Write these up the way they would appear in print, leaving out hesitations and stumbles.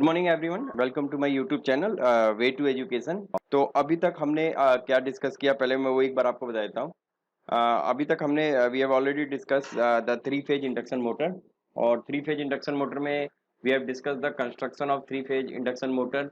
Good morning everyone, welcome to my YouTube channel way to education. तो अभी तक हमने क्या डिस्कस किया, पहले मैं वो एक बार आपको बता देता हूँ। अभी तक हमने we have already discuss the three phase induction motor. और थ्री फेज इंडक्शन मोटर में we have discuss the construction of three phase induction motor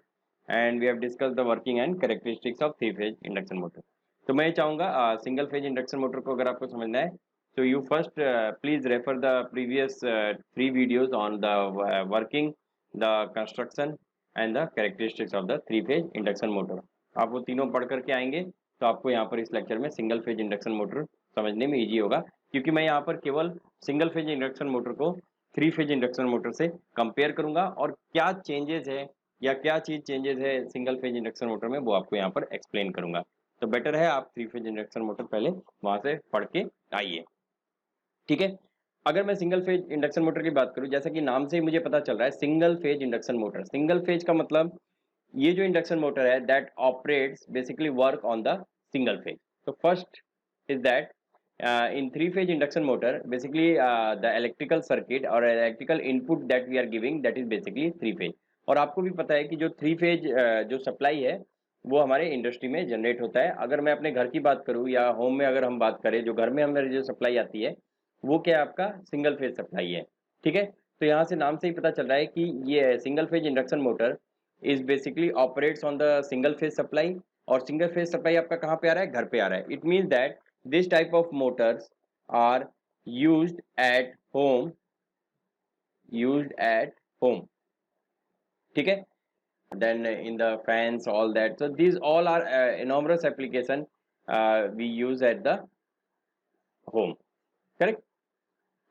and we have discuss the working and characteristics of three phase induction motor. तो मैं चाहूँगा single phase induction motor को अगर आपको समझना है तो you first please refer the previous three videos on the working, the construction and the characteristics of the three phase induction motor. आप वो तीनों पढ़ करके आएंगे तो आपको यहाँ पर इस लेक्चर में सिंगल फेज इंडक्शन मोटर समझने में इजी होगा, क्योंकि मैं यहाँ पर केवल सिंगल फेज इंडक्शन मोटर को थ्री फेज इंडक्शन मोटर से कंपेयर करूंगा और क्या चेंजेस है या क्या चीज चेंजेस है सिंगल फेज इंडक्शन मोटर में वो आपको यहाँ पर एक्सप्लेन करूंगा। तो बेटर है आप थ्री फेज इंडक्शन मोटर पहले वहां से पढ़ के आइए, ठीक है। अगर मैं सिंगल फेज इंडक्शन मोटर की बात करूं, जैसा कि नाम से ही मुझे पता चल रहा है single phase induction motor. Single phase का मतलब ये जो इंडक्शन मोटर है that operates basically work on the single phase. तो first is that in three phase induction motor basically the electrical circuit or electrical input that we are giving that is basically three phase। और आपको भी पता है कि जो three phase जो supply है वो हमारे इंडस्ट्री में जनरेट होता है। अगर मैं अपने घर की बात करूं या होम में अगर हम बात करें, जो घर में हमारे जो सप्लाई आती है वो क्या है, आपका सिंगल फेज सप्लाई है, ठीक है। तो यहाँ से नाम से ही पता चल रहा है कि ये single phase induction motor is basically operates on the single phase supply. और सिंगल फेज सप्लाई आपका कहाँ पे आ रहा है, घर पे आ रहा है। It means that this type of motors are used at home, used at home, ठीक है। then in the fans all that, so these all are enormous application we use at the home, correct।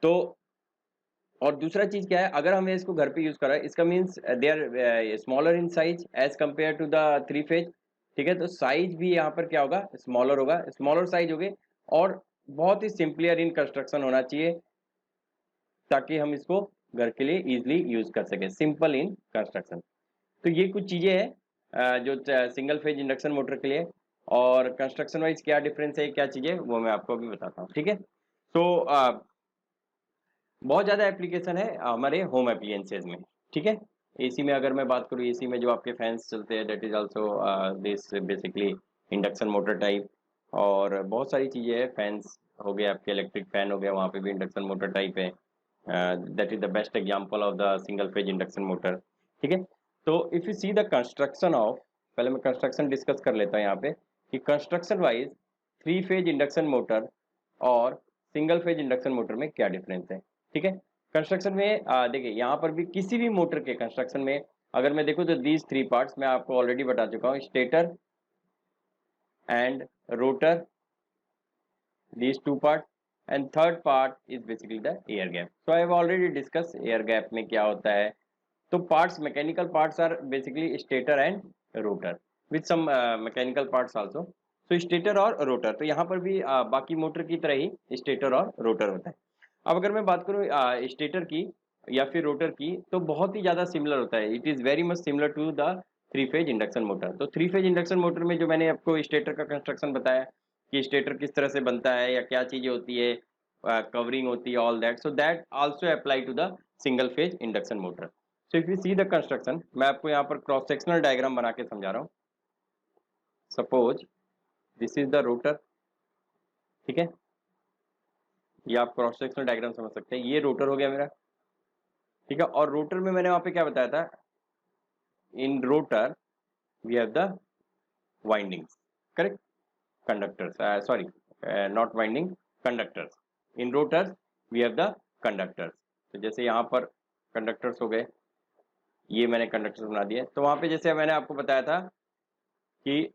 तो और दूसरा चीज क्या है, अगर हमें इसको घर पे यूज कर रहा है इसका means they are smaller in size as compare to the three phase, ठीक है। तो साइज भी यहाँ पर क्या होगा, स्मॉलर होगा, स्मॉलर साइज होगे और बहुत ही सिंपलियर इन कंस्ट्रक्शन होना चाहिए ताकि हम इसको घर के लिए इजिली यूज कर सके, सिंपल इन कंस्ट्रक्शन। तो ये कुछ चीजें हैं जो सिंगल फेज इंडक्शन मोटर के लिए। और कंस्ट्रक्शन वाइज क्या डिफरेंस है, क्या चीजें, वो मैं आपको अभी बताता हूँ, ठीक है। तो बहुत ज़्यादा एप्लीकेशन है हमारे होम एप्लियंसेज में, ठीक है। एसी में अगर मैं बात करूँ, एसी में जो आपके फैंस चलते हैं that is also this basically induction motor type. और बहुत सारी चीज़ें हैं, फैंस हो गए आपके, इलेक्ट्रिक फैन हो गया, वहाँ पे भी इंडक्शन मोटर टाइप है। That is the best example of the single phase induction motor, ठीक है। तो if you see the construction of, पहले मैं कंस्ट्रक्शन डिस्कस कर लेता हूँ यहाँ पे कि construction wise three phase induction motor और सिंगल फेज इंडक्शन मोटर में क्या डिफरेंस है, ठीक है। कंस्ट्रक्शन में देखिए यहाँ पर भी किसी भी मोटर के कंस्ट्रक्शन में अगर मैं देखूँ तो दीज थ्री पार्ट्स मैं आपको ऑलरेडी बता चुका हूँ, stator and rotor, these two parts, and third part is basically the air gap। so I have already discussed air gap में क्या होता है। तो parts, mechanical parts are basically stator and rotor with some mechanical parts also। so stator और rotor, तो यहाँ पर भी बाकी मोटर की तरह ही stator और rotor होता है। अब अगर मैं बात करूँ स्टेटर की या फिर रोटर की, तो बहुत ही ज़्यादा सिमिलर होता है, it is very much similar to the three phase induction motor. तो थ्री फेज इंडक्शन मोटर में जो मैंने आपको स्टेटर का कंस्ट्रक्शन बताया कि स्टेटर किस तरह से बनता है या क्या चीज़ें होती है, कवरिंग होती है, all that, so that also apply to the single phase induction motor. So if you see the construction, मैं आपको यहाँ पर क्रॉस सेक्शनल डायग्राम बना के समझा रहा हूँ। Suppose this is the rotor, ठीक है, ये आप क्रॉस सेक्शनल डायग्राम समझ सकते हैं, ये रोटर हो गया मेरा, ठीक है। और रोटर में मैंने वहां पे क्या बताया था, in rotor we have the windings, correct, conductors, sorry not winding, conductors. In rotors we have the conductors. तो जैसे यहाँ पर कंडक्टर्स हो गए, ये मैंने कंडक्टर्स बना दिए। तो वहां पे जैसे मैंने आपको बताया था कि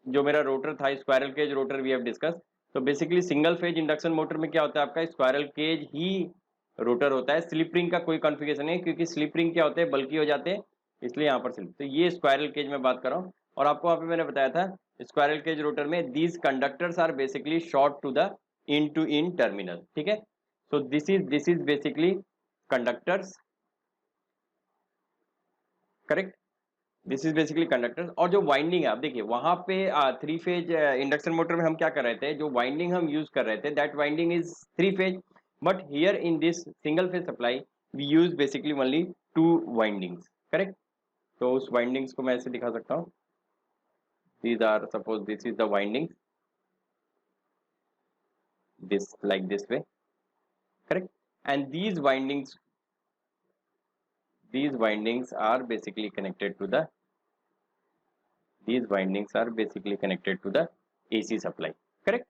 जो मेरा रोटर था squirrel cage rotor we have discuss. तो basically single phase induction motor में क्या होता है, आपका स्क्वायरल केज ही रोटर होता है। स्लिप रिंग का कोई कॉन्फ़िगरेशन नहीं, क्योंकि स्लिप रिंग क्या होते हैं, बल्कि हो जाते हैं, इसलिए यहाँ पर स्लिप। तो ये स्क्वायरल केज में बात कर रहा हूँ। और आपको वहाँ पे मैंने बताया था स्क्वायरल केज रोटर में these conductors are basically short to the in to in terminal, ठीक है। So this is basically conductors, correct, this is basically conductors. और जो वाइंडिंग है, आप देखिए वहां पे थ्री फेज इंडक्शन मोटर में हम क्या कर रहे थे, जो वाइंडिंग हम यूज कर रहे थे that winding is three phase, but here in this single phase supply we use basically only two windings, correct. तो उस वाइंडिंग्स को मैं ऐसे दिखा सकता हूँ, these are suppose this is the windings, this like this way, correct, and these windings are basically connected to the these windings are basically connected to the AC supply, correct.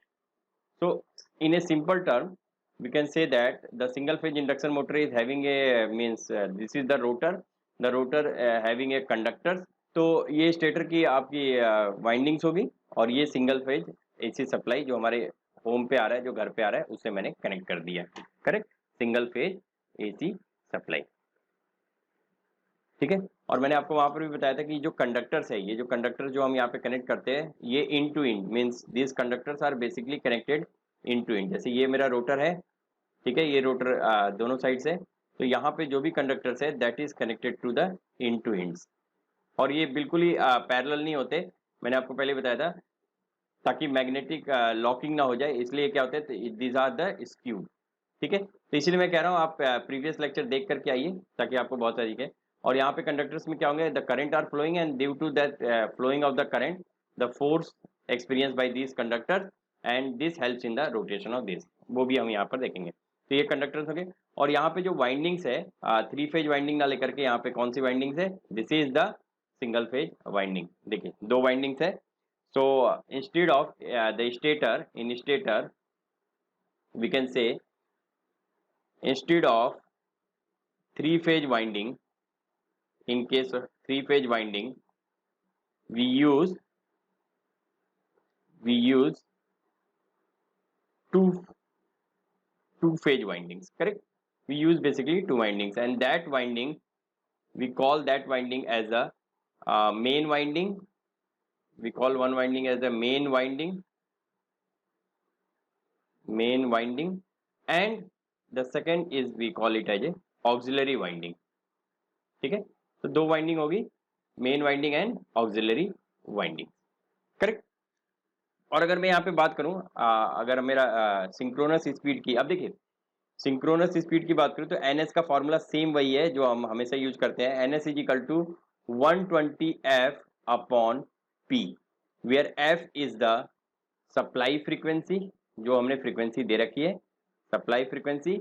So in a simple term we can say that the single phase induction motor is having a means this is the rotor having a conductors. तो ये stator की आपकी windings होगी और ये single phase AC supply जो हमारे home पे आ रहा है, जो घर पे आ रहा है, उससे मैंने कनेक्ट कर दिया, correct, single phase AC supply, ठीक है। और मैंने आपको वहां पर भी बताया था कि जो कंडक्टर्स है, ये जो कंडक्टर जो हम यहाँ पे कनेक्ट करते हैं, ये in to in means this conductors are basically connected in to in. जैसे ये मेरा रोटर है, ठीक है, ये रोटर दोनों साइड से, तो यहाँ पे जो भी कंडक्टर्स है that is connected to the in two ends, और ये बिल्कुल ही पैरेलल नहीं होते, मैंने आपको पहले बताया था, ताकि मैग्नेटिक लॉकिंग ना हो जाए, इसलिए क्या होते हैं, दीज आर द स्क्यूड, ठीक है। तो इसीलिए मैं कह रहा हूँ आप प्रीवियस लेक्चर देख करके आइए ताकि आपको बहुत सारी दिखे। और यहाँ पे कंडक्टर्स में क्या होंगे, the current are flowing and due to that flowing of the current the force experience by this conductor and this helps in the rotation of this, वो भी हम यहाँ पर देखेंगे। तो ये कंडक्टर्स हो गए। और यहाँ पे जो वाइंडिंग्स है, थ्री फेज वाइंडिंग ना लेकर के यहाँ पे कौन सी वाइंडिंग्स है, this is the single phase winding. देखिए दो वाइंडिंग्स है। So instead of the stator, in stator we can say instead of three phase winding, in case of three phase winding we use two phase windings, correct. We use basically two windings, and that winding we call that winding as a main winding. We call one winding as the main winding, and the second is we call it as a auxiliary winding, ठीक है। तो दो winding होगी, main winding and auxiliary winding, correct. और अगर मैं यहाँ पे बात करूँ, अगर मेरा सिंक्रोनस स्पीड की, अब देखिए सिंक्रोनस स्पीड की बात करूँ तो एन एस का फॉर्मूला सेम वही है जो हम हमेशा यूज करते हैं, N S is equal to 120 f upon P, where F is the supply frequency, जो हमने फ्रीक्वेंसी दे रखी है supply frequency,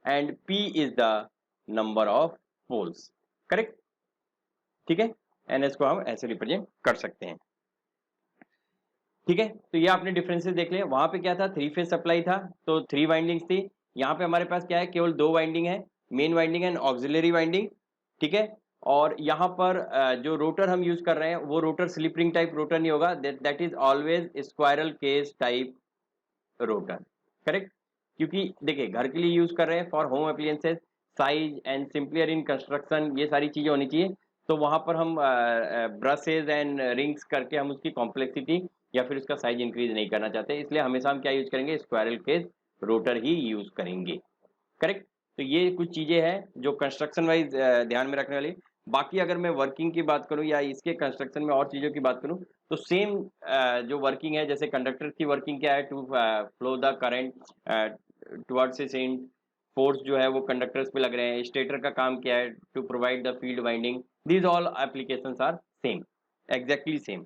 and P is the number of poles, correct, ठीक है। एनएस को हम ऐसे रिप्रेजेंट कर सकते हैं, ठीक है। तो ये आपने डिफरेंसेस देख लिया। वहां पे क्या था, थ्री फेज सप्लाई था तो थ्री वाइंडिंग्स थी। यहाँ पे हमारे पास क्या है, केवल दो वाइंडिंग है, main winding and auxiliary winding, ठीक है। और यहाँ पर जो रोटर हम यूज कर रहे हैं वो rotor slip ring type rotor नहीं होगा, that is always squirrel cage type rotor, correct. क्योंकि देखिए घर के लिए यूज कर रहे हैं for home appliances, size and simplier in construction, ये सारी चीजें होनी चाहिए। तो वहां पर हम ब्रशेज एंड रिंग्स करके हम उसकी कॉम्प्लेक्सिटी या फिर उसका साइज इंक्रीज नहीं करना चाहते, इसलिए हमेशा हम क्या यूज करेंगे, स्क्वायरल केज रोटर ही यूज करेंगे, करेक्ट। तो ये कुछ चीजें हैं जो कंस्ट्रक्शन वाइज ध्यान में रखने वाली। बाकी अगर मैं वर्किंग की बात करूं या इसके कंस्ट्रक्शन में और चीजों की बात करूं तो सेम जो वर्किंग है, जैसे कंडक्टर की वर्किंग क्या है, to flow the current towards its end, force जो है वो कंडक्टर्स पे लग रहे हैं। स्टेटर का काम क्या है, to provide the field winding, these all applications are same, exactly same.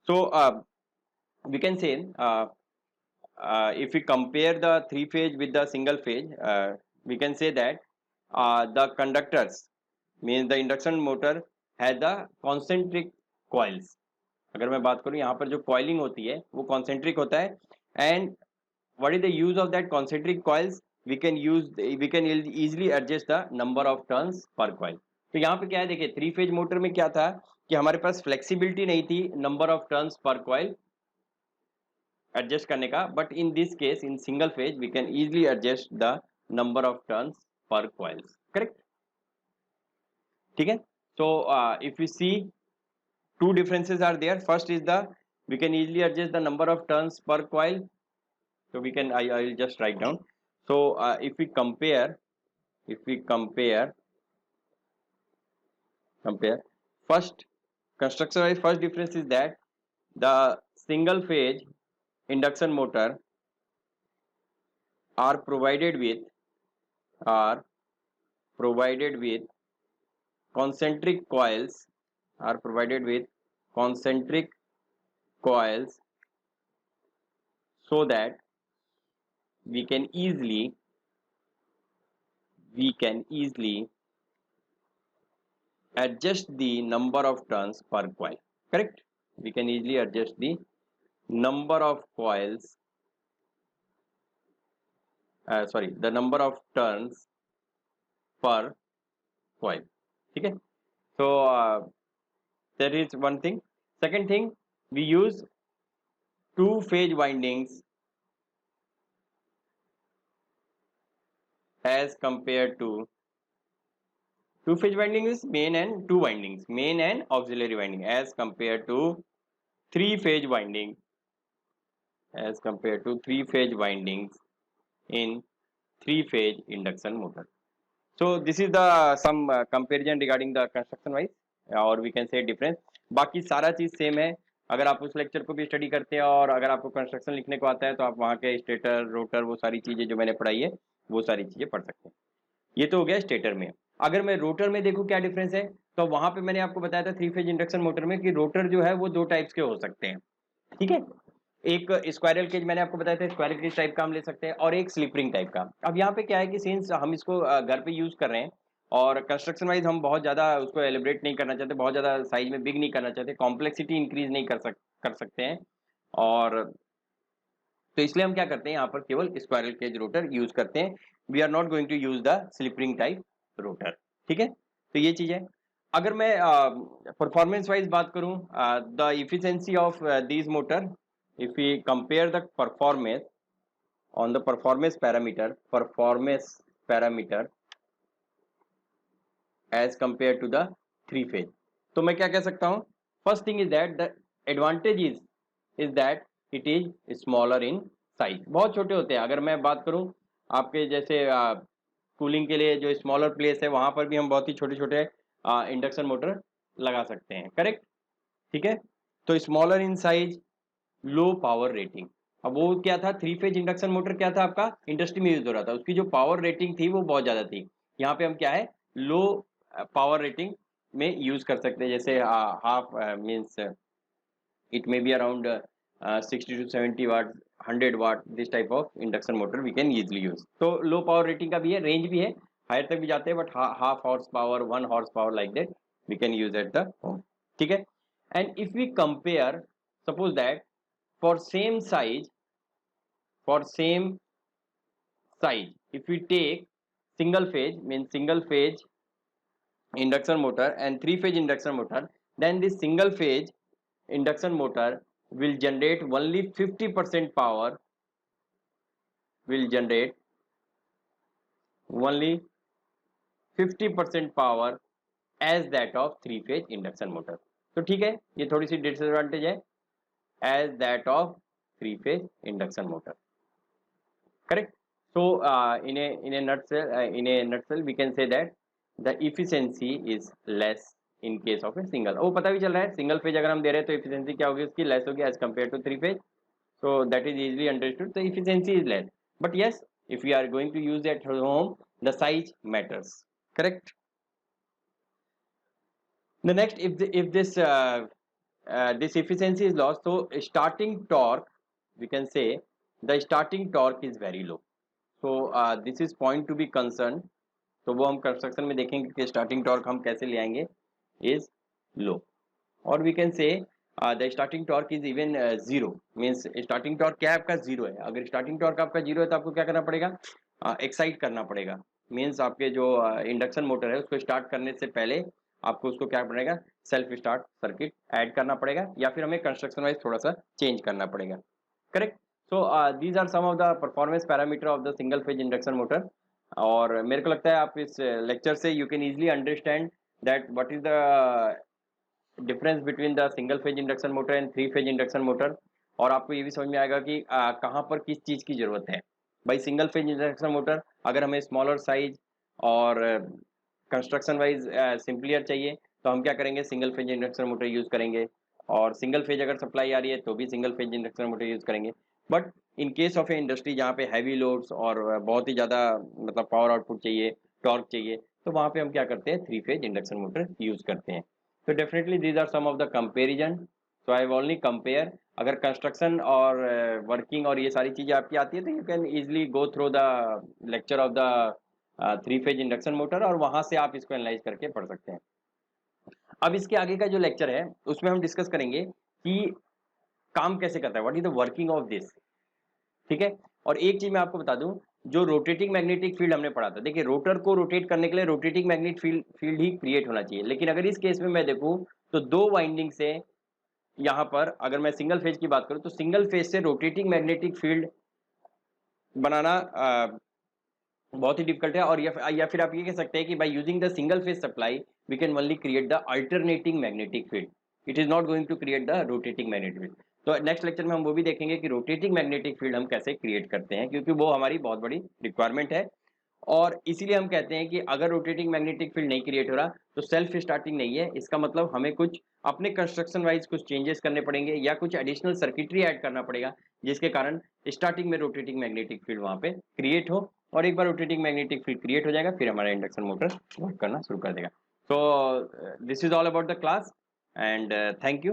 So we can say if we compare the three phase with the single phase, we can say that the conductors means the induction motor has the concentric coils। अगर मैं बात करूं यहाँ पर जो coiling होती है वो concentric होता है, and what is the use of that concentric coils, we can easily adjust the number of turns per coil। तो यहाँ पे क्या है, देखिए थ्री फेज मोटर में क्या था कि हमारे पास फ्लेक्सिबिलिटी नहीं थी number of turns per coil adjust करने का, but in this case in single phase we can easily adjust the number of turns per coils, correct, ठीक है। So if you see two differences are there, first is the we can easily adjust the number of turns per coil, so we can I will just write down। so if we compare first construction wise, first difference is that the single phase induction motor are provided with concentric coils are provided with concentric coils so that we can easily adjust the number of turns per coil. Correct? We can easily adjust the number of coils, the number of turns per coil. ठीक है? So that is one thing. Second thing, we use two phase windings as compared to two phase winding is main and two windings, main and auxiliary winding, as compared to three phase winding, windings in three phase induction motor. So this is the some comparison regarding the construction wise, or we can say difference. बाकी सारा चीज same है. अगर आप उस lecture को भी study करते हैं और अगर आपको कंस्ट्रक्शन लिखने को आता है तो आप वहाँ के स्टेटर, रोटर, वो सारी चीजें जो मैंने पढ़ाई है वो सारी चीजें पढ़ सकते हैं. ये तो हो गया स्टेटर में. अगर मैं रोटर में देखूं क्या डिफरेंस है, तो वहां पे मैंने आपको बताया था थ्री फेज इंडक्शन मोटर में कि रोटर जो है वो दो टाइप्स के हो सकते हैं. ठीक है? एक स्क्वायरल केज मैंने आपको बताया था, स्क्वायरल केज टाइप का हम ले सकते हैं, और एक स्लिप रिंग टाइप का. अब यहाँ पे क्या है कि सिंस हम इसको घर पे यूज कर रहे हैं और कंस्ट्रक्शन वाइज हम बहुत ज्यादा उसको एलिब्रेट नहीं करना चाहते, बहुत ज्यादा साइज में बिग नहीं करना चाहते, कॉम्प्लेक्सिटी इंक्रीज नहीं कर सकते हैं, और तो इसलिए हम क्या करते हैं यहाँ पर केवल स्क्वायरल केज रोटर यूज करते हैं. We are not going to use the slip ring type rotor. ठीक है? तो ये चीज है. अगर मैं परफॉर्मेंस वाइज बात करूं, the efficiency of these motor, if we compare the performance on the performance parameter as compared to the three phase, तो मैं क्या कह सकता हूँ? First thing is that the advantage is that it is smaller in size. बहुत छोटे होते हैं. अगर मैं बात करूँ आपके जैसे कूलिंग के लिए जो स्मॉलर प्लेस है वहां पर भी हम बहुत ही छोटे छोटे इंडक्शन मोटर लगा सकते हैं. करेक्ट? ठीक है? तो smaller in size, low power rating. अब वो क्या था, थ्री फेज इंडक्शन मोटर क्या था आपका, इंडस्ट्री में यूज हो रहा था, उसकी जो पावर रेटिंग थी वो बहुत ज्यादा थी. यहाँ पे हम क्या है, लो पावर रेटिंग में यूज कर सकते हैं. जैसे half means it may be around 60 to 70 watt, 100 watt, this type of induction motor we can easily use. तो लो पावर रेटिंग का भी है, रेंज भी है, हायर तक भी जाते हैं, but half horse power, 1 horse power like that we can use at the home. ठीक है? And if we compare, suppose that for same size, if we take single phase induction motor and three phase induction motor, then this single phase induction motor will generate only 50% power, as that of three phase induction motor. तो ठीक है, ये थोड़ी सी disadvantage है as that of three phase induction motor. Correct? So in a nutshell we can say that the efficiency is less in case of a single. वो पता भी चल रहा है, सिंगल फेज अगर हम दे रहे हैं तो efficiency क्या होगी उसकी, लेस होगी as compared to three phase. So that is easily understood. The efficiency is less. But yes, if we are going to use at home, the size matters. Correct? The next, if this this efficiency is lost, so starting torque, we can say the starting torque is very low. So this is point to be concerned. तो वो हम construction में देखेंगे कि starting torque हम कैसे ले आएंगे, इज लो. और we can say the starting torque is even zero, means starting torque क्या है आपका, जीरो है. अगर स्टार्टिंग टॉर्क आपका जीरो है तो आपको क्या करना पड़ेगा, एक्साइट करना पड़ेगा. मीन्स आपके जो इंडक्शन मोटर है उसको स्टार्ट करने से पहले आपको उसको क्या पड़ेगा, सेल्फ स्टार्ट सर्किट ऐड करना पड़ेगा, या फिर हमें कंस्ट्रक्शन वाइज थोड़ा सा चेंज करना पड़ेगा. Correct? So these are some of the performance parameter of the single phase induction motor. और मेरे को लगता है आप इस लेक्चर से you can easily understand that what is the difference between the single phase induction motor and three phase induction motor. और आपको ये भी समझ में आएगा कि कहाँ पर किस चीज़ की ज़रूरत है. भाई सिंगल फेज इंडक्शन मोटर अगर हमें स्मॉलर साइज और कंस्ट्रक्शन वाइज सिंपलियर चाहिए तो हम क्या करेंगे, single phase induction motor use करेंगे. और सिंगल फेज अगर सप्लाई आ रही है तो भी single phase induction motor use करेंगे. But in case of a industry जहाँ पे हैवी लोड्स और बहुत ही ज़्यादा मतलब पावर आउटपुट चाहिए, टॉर्क चाहिए, तो वहाँ पे हम क्या करते हैं, three phase induction motor use करते हैं. तो definitely these are some of the comparison. So I only compare. अगर कंस्ट्रक्शन और वर्किंग और ये सारी चीज़ें आपकी आती है तो you can easily go through the lecture of the three phase induction motor, और वहां से आप इसको एनालाइज करके पढ़ सकते हैं। अब इसके आगे का जो लेक्चर है उसमें हम डिस्कस करेंगे कि काम कैसे करता है, what is the working of this. ठीक है। और एक चीज मैं आपको बता दूं, जो रोटेटिंग मैग्नेटिक फील्ड हमने पढ़ा था, देखिए रोटर को रोटेट करने के लिए रोटेटिंग मैग्नेटिक फील्ड ही क्रिएट होना चाहिए, लेकिन अगर इस केस में मैं देखूं तो दो वाइंडिंग से यहाँ पर अगर मैं सिंगल फेज की बात करूं तो सिंगल फेज से रोटेटिंग मैग्नेटिक फील्ड बनाना बहुत ही डिफिकल्ट है। और या फिर आप ये कह सकते हैं कि by using the single phase supply we can only create the alternating magnetic field, it is not going to create the rotating magnetic field. तो नेक्स्ट लेक्चर में हम वो भी देखेंगे कि रोटेटिंग मैग्नेटिक फील्ड हम कैसे क्रिएट करते हैं, क्योंकि वो हमारी बहुत बड़ी रिक्वायरमेंट है। और इसीलिए हम कहते हैं कि अगर रोटेटिंग मैग्नेटिक फील्ड नहीं क्रिएट हो रहा तो सेल्फ स्टार्टिंग नहीं है, इसका मतलब हमें कुछ अपने कंस्ट्रक्शन वाइज कुछ चेंजेस करने पड़ेंगे या कुछ एडिशनल सर्किटरी ऐड करना पड़ेगा, जिसके कारण स्टार्टिंग में रोटेटिंग मैग्नेटिक फील्ड वहां पे क्रिएट हो। और एक बार रोटेटिंग मैग्नेटिक फील्ड क्रिएट हो जाएगा फिर हमारा इंडक्शन मोटर वर्क करना शुरू कर देगा। सो this is all about the class and thank you.